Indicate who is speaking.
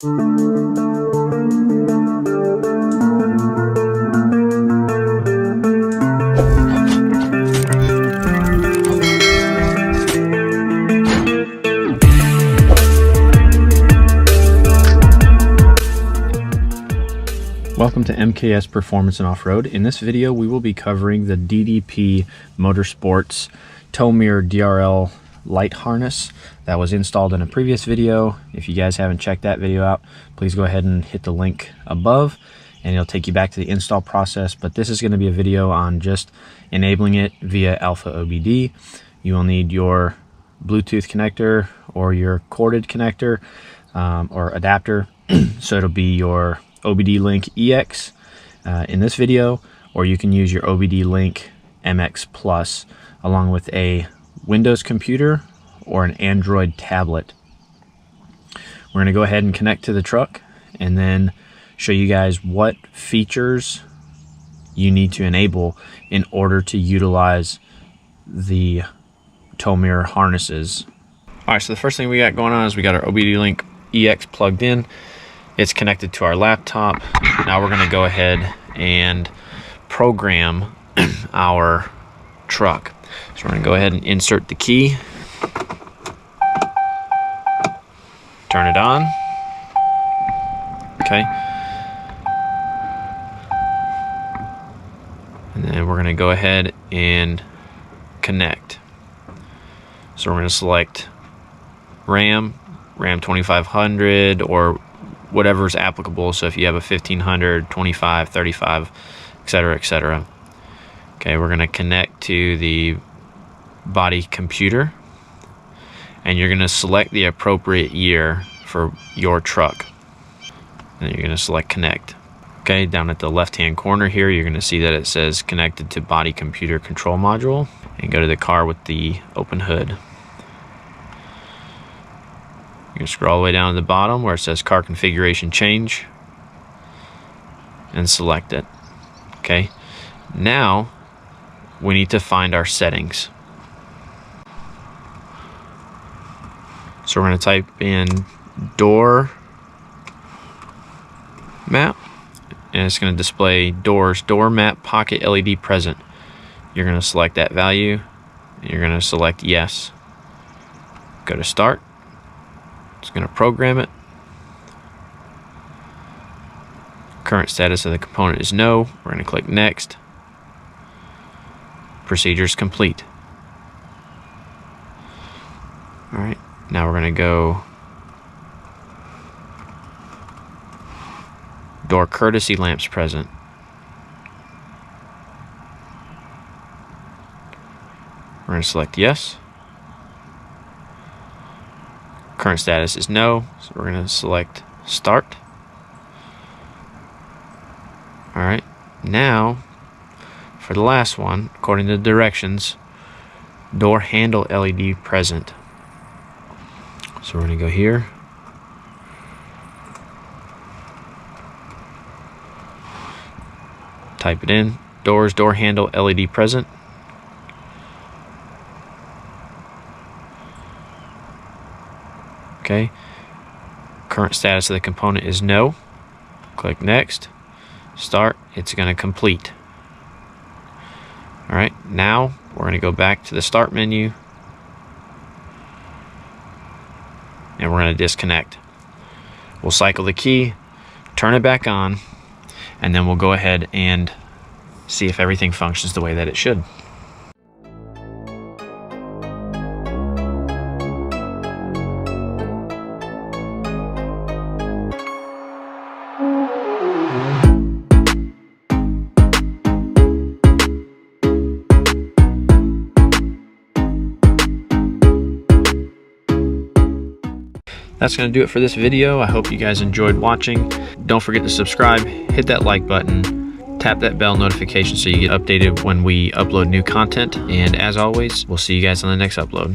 Speaker 1: Welcome to MKS Performance and Off-Road. In this video, we will be covering the Ddp Motorsports tow mirror DRL light harness that was installed in a previous video. If you guys haven't checked that video out, please go ahead and hit the link above and it'll take you back to the install process. But this is going to be a video on just enabling it via Alfaobd. You will need your Bluetooth connector or your corded connector or adapter. So it'll be your OBD Link EX in this video, or you can use your OBD Link MX Plus along with a Windows computer or an Android tablet. We're going to go ahead and connect to the truck and then show you guys what features you need to enable in order to utilize the tow mirror harnesses. Alright, so the first thing we got going on is we got our OBD Link EX plugged in. It's connected to our laptop. Now we're going to go ahead and program our truck. So we're going to go ahead and insert the key, turn it on. Okay. And then we're going to go ahead and connect. So we're going to select RAM 2500 or whatever is applicable. So if you have a 1500, 25, 35, etc., etc. Okay, we're going to connect to the body computer and you're going to select the appropriate year for your truck. And you're going to select connect. Okay, down at the left hand corner here, you're going to see that it says connected to body computer control module, and go to the car with the open hood. You can scroll all the way down to the bottom where it says car configuration change and select it. Okay, now we need to find our settings. So we're going to type in door map and it's going to display doors, door map pocket LED present. You're going to select that value and you're going to select yes. Go to start. It's going to program it. Current status of the component is no. We're going to click next. Procedures complete. Alright, now we're going to go door courtesy lamps present. We're going to select yes. Current status is no, so we're going to select start. Alright, now for the last one, according to the directions, door handle LED present. So we're going to go here. Type it in, doors, door handle LED present. Okay, current status of the component is no. Click next, start, it's going to complete. Alright, now we're going to go back to the start menu and we're going to disconnect. We'll cycle the key, turn it back on, and then we'll go ahead and see if everything functions the way that it should. That's going to do it for this video. I hope you guys enjoyed watching. Don't forget to subscribe, hit that like button, tap that bell notification so you get updated when we upload new content. And as always, we'll see you guys on the next upload.